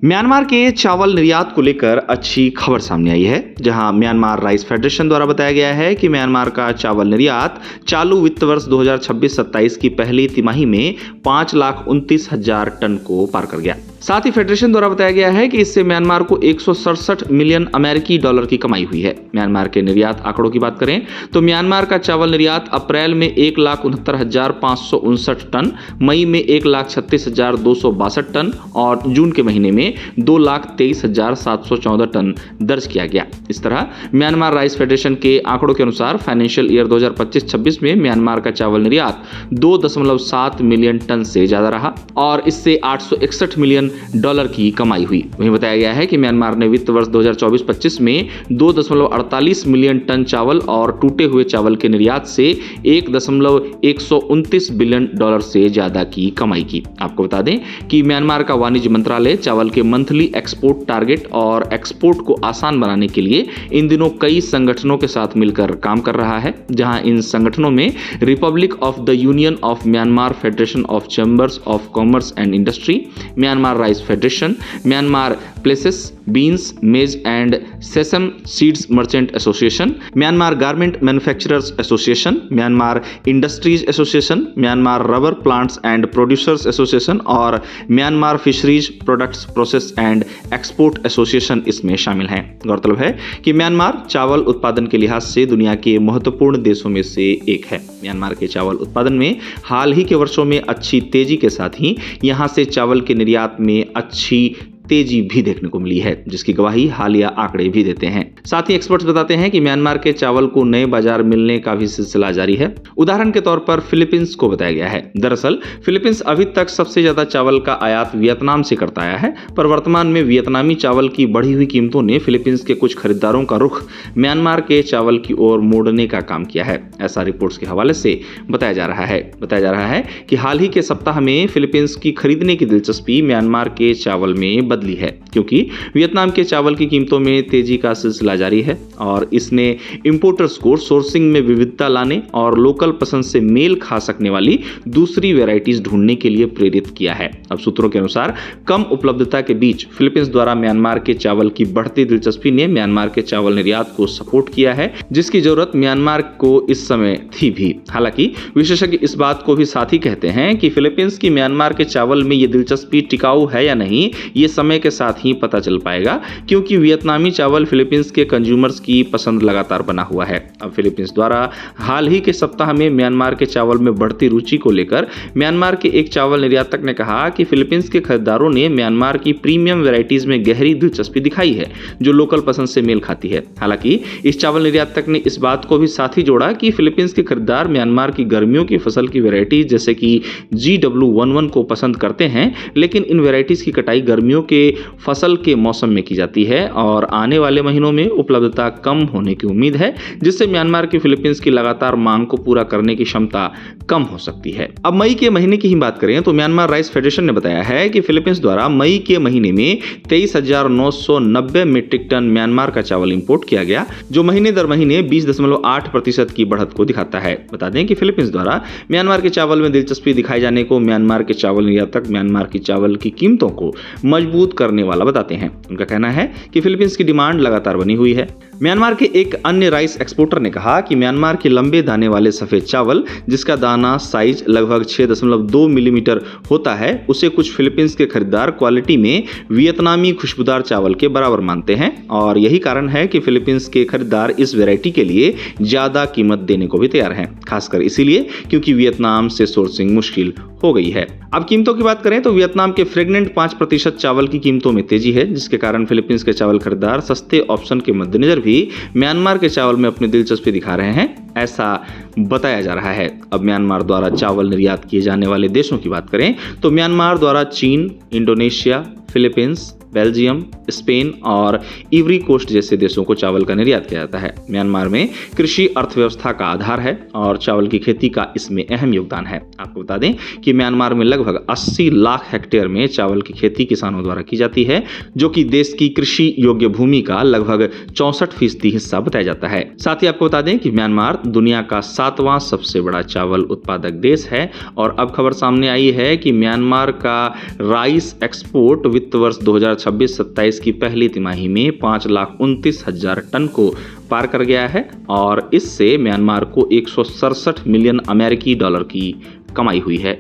Myanmar के चावल निर्यात को लेकर अच्छी खबर सामने आई है, जहां म्यांमार राइस फेडरेशन द्वारा बताया गया है कि म्यांमार का चावल निर्यात चालू वित्त वर्ष 2026-27 की पहली तिमाही में 5,29,000 टन को पार कर गया। साथ ही फेडरेशन द्वारा बताया गया है कि इससे म्यांमार को 167 मिलियन अमेरिकी डॉलर की कमाई हुई है। म्यांमार के निर्यात आंकड़ों की बात करें तो म्यांमार का चावल निर्यात अप्रैल में 1,69,559 टन, मई में 1,36,262 टन और जून के महीने में 2,23,714 टन दर्ज किया गया। इस तरह म्यांमार राइस फेडरेशन के आंकड़ों के अनुसार फाइनेंशियल ईयर 2025-26 में म्यांमार का चावल निर्यात 2.7 मिलियन टन से ज्यादा रहा और इससे 861 मिलियन डॉलर की कमाई हुई। वहीं बताया गया है कि म्यांमार ने वित्त वर्ष 2024-25 में 2.48 मिलियन टन चावल और टूटे हुए चावल के निर्यात से 1.129 बिलियन डॉलर से ज्यादा की कमाई की। आपको बता दें कि म्यांमार का वाणिज्य मंत्रालय चावल के मंथली एक्सपोर्ट टारगेट और एक्सपोर्ट को आसान बनाने के लिए इन दिनों कई संगठनों के साथ मिलकर काम कर रहा है, जहां इन संगठनों में republic of the union of Myanmar, federation of chambers of commerce and industry, Myanmar rice federation, Myanmar pulses, beans, maize and sesame seeds merchant association, Myanmar garment manufacturers association, Myanmar industries association, Myanmar rubber plants and producers association और Myanmar fisheries products process and export association इसमें शामिल हैं। गौरतलब है कि Myanmar चावल उत्पादन के लिहाज से दुनिया के महत्वपूर्ण देशों में से एक है। म्यांमार के चावल उत्पादन में हाल ही के वर्षों में अच्छी तेजी के साथ ही यहां से चावल के निर्यात में अच्छी तेजी भी देखने को मिली है, जिसकी गवाही हालिया आंकड़े भी देते हैं। साथ ही एक्सपर्ट्स बताते हैं कि म्यांमार के चावल को नए बाजार मिलने का भी सिलसिला जारी है। उदाहरण के तौर पर फिलीपींस को बताया गया है। दरअसल फिलीपींस अभी तक सबसे ज्यादा चावल का आयात वियतनाम से करता आया है, पर वर्तमान में वियतनामी चावल की बढ़ी हुई कीमतों ने फिलीपींस के कुछ खरीदारों का रुख म्यांमार के चावल की ओर मोड़ने का काम किया है। ऐसा रिपोर्ट्स के हवाले से बताया जा रहा है कि हाल ही के सप्ताह में फिलीपींस की खरीदने की दिलचस्पी म्यांमार के चावल में बदली है, क्योंकि वियतनाम के चावल की कीमतों में तेजी का सिलसिला जारी है और इसने इंपोर्टर्स को सोर्सिंग में विविधता लाने और लोकल पसंद से मेल खा सकने वाली दूसरी वैरायटीज ढूंढने के लिए प्रेरित किया है। अब सूत्रों के अनुसार कम उपलब्धता के बीच फिलीपींस द्वारा म्यांमार के चावल की बढ़ती दिलचस्पी ने म्यांमार के चावल निर्यात को सपोर्ट किया है, जिसकी जरूरत म्यांमार को इस समय थी भी। हालांकि विशेषज्ञ इस बात को भी साथ ही कहते हैं कि फिलीपींस की म्यांमार के चावल में यह दिलचस्पी टिकाऊ है या नहीं, ये समय के साथ ही पता चल पाएगा, क्योंकि वियतनामी चावल फिलीपींस के कंज्यूमर्स की पसंद लगातार बना हुआ है। अब फिलीपींस द्वारा हाल ही के सप्ताह में म्यांमार के चावल में बढ़ती रुचि को लेकर म्यांमार के एक चावल निर्यातक ने कहा कि फिलीपींस के खरीदारों ने म्यांमार की प्रीमियम वैरायटीज में गहरी दिलचस्पी दिखाई है, जो लोकल पसंद से मेल खाती है। हालांकि इस चावल निर्यातक ने इस बात को भी साथ ही जोड़ा कि फिलीपींस के खरीदार म्यांमार की गर्मियों की फसल की वैरायटी जैसे कि GW11 को पसंद करते हैं, लेकिन इन वैरायटीज की कटाई गर्मियों के फसल के मौसम में की जाती है और आने वाले महीनों में उपलब्धता कम होने की उम्मीद है, जिससे म्यांमार की फिलीपींस की लगातार मांग को पूरा करने की क्षमता कम हो सकती है। अब मई के महीने की ही बात करें तो म्यांमार राइस फेडरेशन ने बताया है कि फिलीपींस द्वारा मई के महीने में 23,990 मीट्रिक टन म्यांमार का चावल इंपोर्ट किया गया, जो महीने दर महीने 20.8% की बढ़त को दिखाता है। बता दें कि फिलीपींस द्वारा म्यांमार के चावल में दिलचस्पी दिखाए जाने को म्यांमार के चावल निर्यातक म्यांमार की चावल की कीमतों को मजबूत करने वाला बताते हैं। उनका कहना है कि फिलीपींस की डिमांड लगातार बनी हुई है। म्यांमार के एक अन्य राइस एक्सपोर्टर ने कहा कि म्यांमार के लंबे दाने वाले सफेद चावल, जिसका दाना साइज लगभग 6.2 मिलीमीटर होता है, उसे कुछ फिलीपींस के खरीदार क्वालिटी में वियतनामी खुशबूदार चावल के बराबर मानते हैं और यही कारण है कि फिलीपींस के खरीदार इस वैरायटी के लिए ज्यादा कीमत देने को भी तैयार हैं, खासकर इसीलिए क्योंकि वियतनाम से सोर्सिंग मुश्किल हो गई है। अब कीमतों की बात करें तो वियतनाम के फ्रेगनेंट 5% चावल की कीमतों में तेजी है, जिसके कारण फिलीपींस के चावल खरीदार सस्ते ऑप्शन के मद्देनजर भी म्यांमार के चावल में अपनी दिलचस्पी दिखा रहे हैं, ऐसा बताया जा रहा है। अब म्यांमार द्वारा चावल निर्यात किए जाने वाले देशों की बात करें तो म्यांमार द्वारा चीन, इंडोनेशिया, फिलीपींस, बेल्जियम, स्पेन और इवरी कोस्ट जैसे देशों को चावल का निर्यात किया जाता है। म्यांमार में कृषि अर्थव्यवस्था का आधार है और चावल की खेती का इसमें अहम योगदान है। आपको बता दें कि म्यांमार में लगभग 80 लाख हेक्टेयर में चावल की खेती किसानों द्वारा की जाती है, जो कि देश की कृषि योग्य भूमि का लगभग 64% हिस्सा बताया जाता है। साथ ही आपको बता दें कि म्यांमार दुनिया का 7वां सबसे बड़ा चावल उत्पादक देश है और अब खबर सामने आई है कि म्यांमार का राइस एक्सपोर्ट वित्त वित्त वर्ष 2026-27 की पहली तिमाही में 5,29,000 टन को पार कर गया है और इससे म्यांमार को 167 मिलियन अमेरिकी डॉलर की कमाई हुई है।